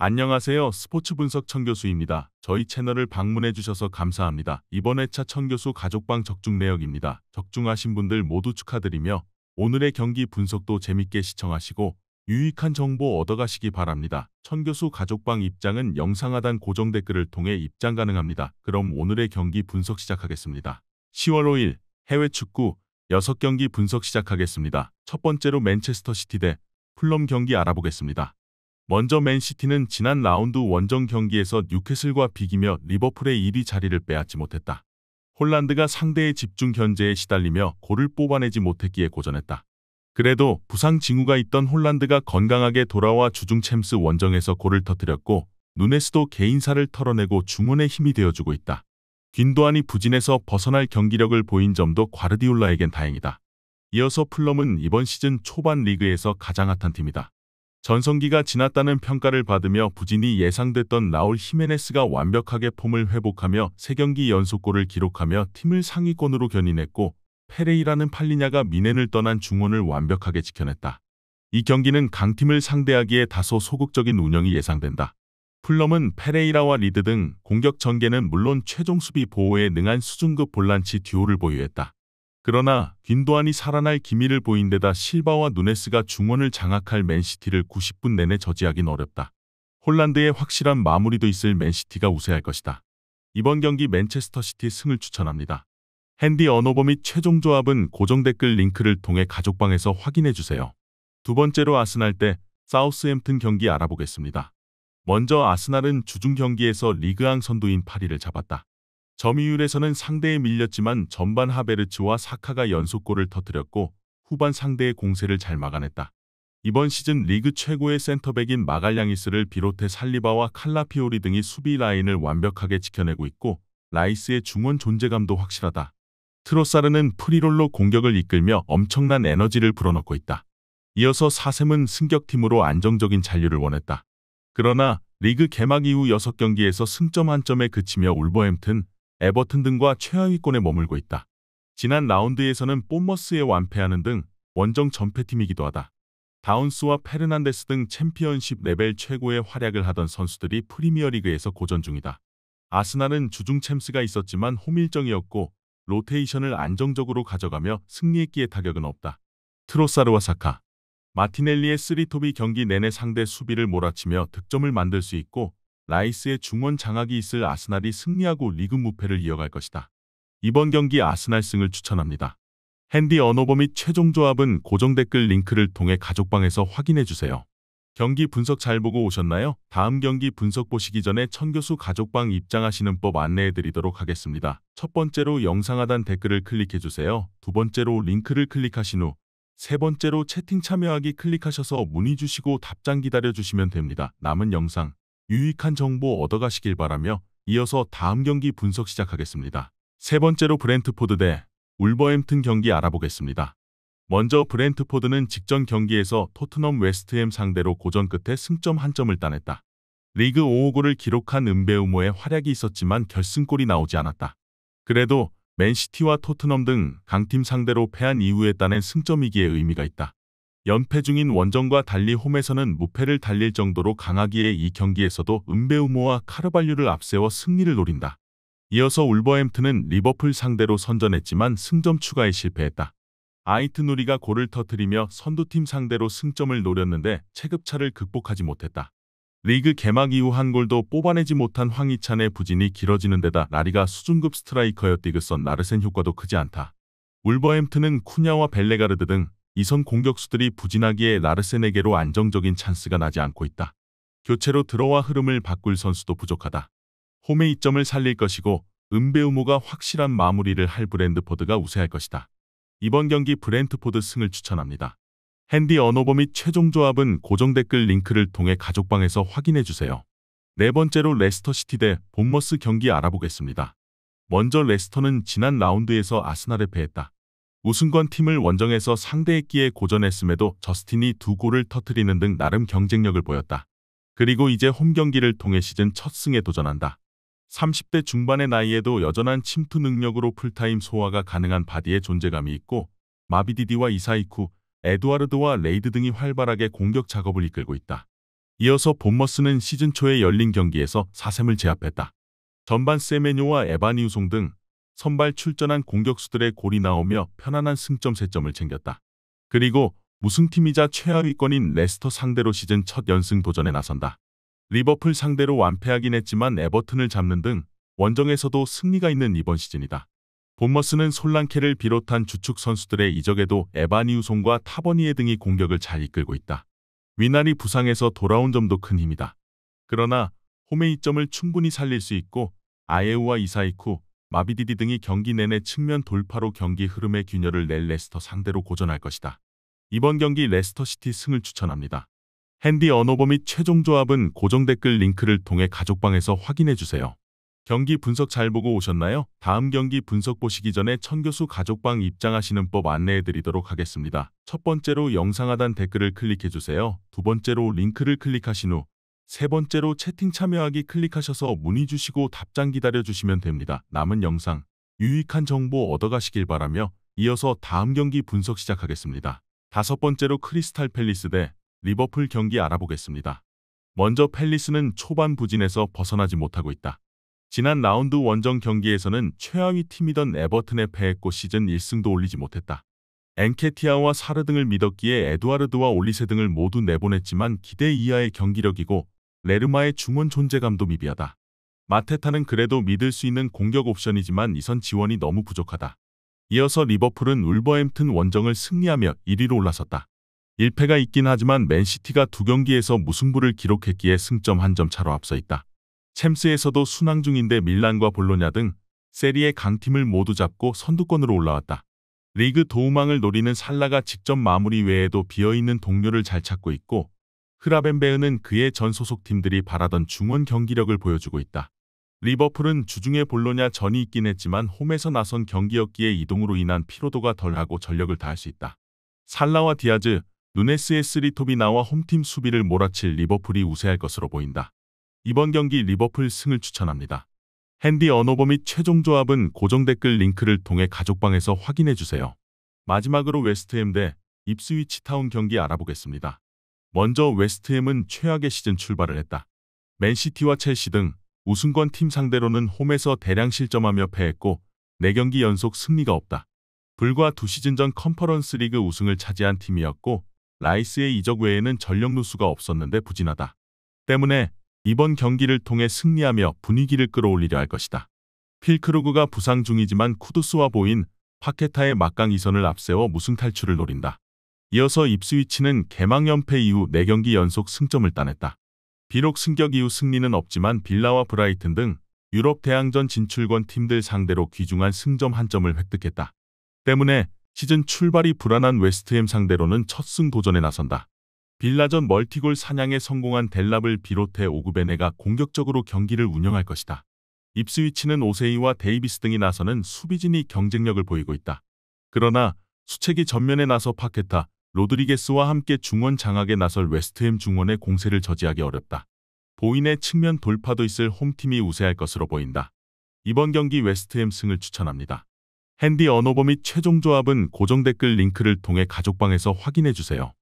안녕하세요. 스포츠 분석 천교수입니다. 저희 채널을 방문해 주셔서 감사합니다. 이번 회차 천교수 가족방 적중 내역입니다. 적중하신 분들 모두 축하드리며 오늘의 경기 분석도 재밌게 시청하시고 유익한 정보 얻어가시기 바랍니다. 천교수 가족방 입장은 영상 하단 고정 댓글을 통해 입장 가능합니다. 그럼 오늘의 경기 분석 시작하겠습니다. 10월 5일 해외 축구 6경기 분석 시작하겠습니다. 첫 번째로 맨체스터 시티 대 풀럼 경기 알아보겠습니다. 먼저 맨시티는 지난 라운드 원정 경기에서 뉴캐슬과 비기며 리버풀의 1위 자리를 빼앗지 못했다. 홀란드가 상대의 집중 견제에 시달리며 골을 뽑아내지 못했기에 고전했다. 그래도 부상 징후가 있던 홀란드가 건강하게 돌아와 주중 챔스 원정에서 골을 터뜨렸고 누네스도 개인사를 털어내고 중원의 힘이 되어주고 있다. 균도안이 부진에서 벗어날 경기력을 보인 점도 과르디올라에겐 다행이다. 이어서 풀럼은 이번 시즌 초반 리그에서 가장 핫한 팀이다. 전성기가 지났다는 평가를 받으며 부진이 예상됐던 라울 히메네스가 완벽하게 폼을 회복하며 3경기 연속골을 기록하며 팀을 상위권으로 견인했고 페레이라는 팔리냐가 미넨을 떠난 중원을 완벽하게 지켜냈다. 이 경기는 강팀을 상대하기에 다소 소극적인 운영이 예상된다. 풀럼은 페레이라와 리드 등 공격 전개는 물론 최종 수비 보호에 능한 수준급 볼란치 듀오를 보유했다. 그러나 균도안이 살아날 기미를 보인 데다 실바와 누네스가 중원을 장악할 맨시티를 90분 내내 저지하긴 어렵다. 홀란드의 확실한 마무리도 있을 맨시티가 우세할 것이다. 이번 경기 맨체스터 시티 승을 추천합니다. 핸디 언어버 및 최종 조합은 고정 댓글 링크를 통해 가족방에서 확인해주세요. 두 번째로 아스날 대 사우스햄튼 경기 알아보겠습니다. 먼저 아스날은 주중 경기에서 리그앙 선두인 파리를 잡았다. 점유율에서는 상대에 밀렸지만 전반 하베르츠와 사카가 연속골을 터뜨렸고 후반 상대의 공세를 잘 막아냈다. 이번 시즌 리그 최고의 센터백인 마갈량이스를 비롯해 살리바와 칼라피오리 등이 수비 라인을 완벽하게 지켜내고 있고 라이스의 중원 존재감도 확실하다. 트로사르는 프리롤로 공격을 이끌며 엄청난 에너지를 불어넣고 있다. 이어서 사셈은 승격팀으로 안정적인 잔류를 원했다. 그러나 리그 개막 이후 6경기에서 승점 한 점에 그치며 울버햄튼, 에버튼 등과 최하위권에 머물고 있다. 지난 라운드에서는 본머스에 완패하는 등 원정 전패팀이기도 하다. 다운스와 페르난데스 등 챔피언십 레벨 최고의 활약을 하던 선수들이 프리미어리그에서 고전 중이다. 아스날은 주중 챔스가 있었지만 홈 일정이었고 로테이션을 안정적으로 가져가며 승리했기에 타격은 없다. 트로사르와 사카, 마티넬리의 쓰리톱이 경기 내내 상대 수비를 몰아치며 득점을 만들 수 있고 라이스의 중원 장악이 있을 아스날이 승리하고 리그 무패를 이어갈 것이다. 이번 경기 아스날 승을 추천합니다. 핸디 언어버 및 최종 조합은 고정 댓글 링크를 통해 가족방에서 확인해주세요. 경기 분석 잘 보고 오셨나요? 다음 경기 분석 보시기 전에 천교수 가족방 입장하시는 법 안내해드리도록 하겠습니다. 첫 번째로 영상 하단 댓글을 클릭해주세요. 두 번째로 링크를 클릭하신 후 세 번째로 채팅 참여하기 클릭하셔서 문의 주시고 답장 기다려주시면 됩니다. 남은 영상 유익한 정보 얻어가시길 바라며 이어서 다음 경기 분석 시작하겠습니다. 세 번째로 브렌트포드 대 울버햄튼 경기 알아보겠습니다. 먼저 브렌트포드는 직전 경기에서 토트넘 웨스트햄 상대로 고전 끝에 승점 한 점을 따냈다. 리그 5호골을 기록한 은베우모의 활약이 있었지만 결승골이 나오지 않았다. 그래도 맨시티와 토트넘 등 강팀 상대로 패한 이후에 따낸 승점이기에 의미가 있다. 연패 중인 원정과 달리 홈에서는 무패를 달릴 정도로 강하기에 이 경기에서도 은베우모와 카르발류를 앞세워 승리를 노린다. 이어서 울버햄튼은 리버풀 상대로 선전했지만 승점 추가에 실패했다. 아이트 누리가 골을 터뜨리며 선두팀 상대로 승점을 노렸는데 체급차를 극복하지 못했다. 리그 개막 이후 한 골도 뽑아내지 못한 황희찬의 부진이 길어지는 데다 라리가 수준급 스트라이커였디그선 라르센 효과도 크지 않다. 울버햄튼은 쿠냐와 벨레가르드 등 이선 공격수들이 부진하기에 라르센에게로 안정적인 찬스가 나지 않고 있다. 교체로 들어와 흐름을 바꿀 선수도 부족하다. 홈의 이점을 살릴 것이고 은베우모가 확실한 마무리를 할 브렌트포드가 우세할 것이다. 이번 경기 브렌트포드 승을 추천합니다. 핸디 언어버 및 최종 조합은 고정 댓글 링크를 통해 가족방에서 확인해주세요. 네 번째로 레스터 시티 대 본머스 경기 알아보겠습니다. 먼저 레스터는 지난 라운드에서 아스날에 패했다. 우승권 팀을 원정에서 상대했기에 고전했음에도 저스틴이 2골을 터뜨리는 등 나름 경쟁력을 보였다. 그리고 이제 홈 경기를 통해 시즌 첫 승에 도전한다. 30대 중반의 나이에도 여전한 침투 능력으로 풀타임 소화가 가능한 바디의 존재감이 있고 마비디디와 이사이쿠, 에두아르드와 레이드 등이 활발하게 공격 작업을 이끌고 있다. 이어서 본머스는 시즌 초에 열린 경기에서 4셈을 제압했다. 전반 세메뇨와 에바니우송 등 선발 출전한 공격수들의 골이 나오며 편안한 승점 3점을 챙겼다. 그리고 우승팀이자 최하위권인 레스터 상대로 시즌 첫 연승 도전에 나선다. 리버풀 상대로 완패하긴 했지만 에버튼을 잡는 등 원정에서도 승리가 있는 이번 시즌이다. 본머스는 솔랑케를 비롯한 주축 선수들의 이적에도 에바니우송과 타버니에 등이 공격을 잘 이끌고 있다. 위날이 부상에서 돌아온 점도 큰 힘이다. 그러나 홈의 이점을 충분히 살릴 수 있고 아예우와 이사이쿠, 마비디디 등이 경기 내내 측면 돌파로 경기 흐름의 균열을 낼 레스터 상대로 고전할 것이다. 이번 경기 레스터시티 승을 추천합니다. 핸디 언어버 및 최종 조합은 고정 댓글 링크를 통해 가족방에서 확인해주세요. 경기 분석 잘 보고 오셨나요? 다음 경기 분석 보시기 전에 천교수 가족방 입장하시는 법 안내해드리도록 하겠습니다. 첫 번째로 영상 하단 댓글을 클릭해주세요. 두 번째로 링크를 클릭하신 후 세 번째로 채팅 참여하기 클릭하셔서 문의 주시고 답장 기다려주시면 됩니다. 남은 영상 유익한 정보 얻어가시길 바라며 이어서 다음 경기 분석 시작하겠습니다. 다섯 번째로 크리스탈 팰리스 대 리버풀 경기 알아보겠습니다. 먼저 팰리스는 초반 부진에서 벗어나지 못하고 있다. 지난 라운드 원정 경기에서는 최하위 팀이던 에버튼에 패했고 시즌 1승도 올리지 못했다. 엔케티아와 사르 등을 믿었기에 에두아르드와 올리세 등을 모두 내보냈지만 기대 이하의 경기력이고 레르마의 중원 존재감도 미비하다. 마테타는 그래도 믿을 수 있는 공격 옵션이지만 이선 지원이 너무 부족하다. 이어서 리버풀은 울버햄튼 원정을 승리하며 1위로 올라섰다. 1패가 있긴 하지만 맨시티가 두 경기에서 무승부를 기록했기에 승점 1점 차로 앞서 있다. 챔스에서도 순항 중인데 밀란과 볼로냐 등 세리의 강팀을 모두 잡고 선두권으로 올라왔다. 리그 도움왕을 노리는 살라가 직접 마무리 외에도 비어있는 동료를 잘 찾고 있고 흐라벤베흐는 그의 전 소속팀들이 바라던 중원 경기력을 보여주고 있다. 리버풀은 주중에 볼로냐 전이 있긴 했지만 홈에서 나선 경기였기에 이동으로 인한 피로도가 덜하고 전력을 다할 수 있다. 살라와 디아즈, 누네스의 쓰리톱이 나와 홈팀 수비를 몰아칠 리버풀이 우세할 것으로 보인다. 이번 경기 리버풀 승을 추천합니다. 핸디 언어버 및 최종 조합은 고정 댓글 링크를 통해 가족방에서 확인해주세요. 마지막으로 웨스트햄 대 입스위치 타운 경기 알아보겠습니다. 먼저 웨스트햄은 최악의 시즌 출발을 했다. 맨시티와 첼시 등 우승권 팀 상대로는 홈에서 대량 실점하며 패했고 4경기 연속 승리가 없다. 불과 2시즌 전 컨퍼런스 리그 우승을 차지한 팀이었고 라이스의 이적 외에는 전력 누수가 없었는데 부진하다. 때문에 이번 경기를 통해 승리하며 분위기를 끌어올리려 할 것이다. 필크루그가 부상 중이지만 쿠두스와 보인 파케타의 막강 이선을 앞세워 무승 탈출을 노린다. 이어서 입스위치는 개막 연패 이후 4경기 연속 승점을 따냈다. 비록 승격 이후 승리는 없지만 빌라와 브라이튼 등 유럽 대항전 진출권 팀들 상대로 귀중한 승점 1점을 획득했다. 때문에 시즌 출발이 불안한 웨스트햄 상대로는 첫 승 도전에 나선다. 빌라전 멀티골 사냥에 성공한 델랍을 비롯해 오그베네가 공격적으로 경기를 운영할 것이다. 입스위치는 오세이와 데이비스 등이 나서는 수비진이 경쟁력을 보이고 있다. 그러나 수책이 전면에 나서 파케타, 로드리게스와 함께 중원 장악에 나설 웨스트햄 중원의 공세를 저지하기 어렵다. 보인의 측면 돌파도 있을 홈팀이 우세할 것으로 보인다. 이번 경기 웨스트햄 승을 추천합니다. 핸디 언어버 및 최종 조합은 고정 댓글 링크를 통해 가족방에서 확인해주세요.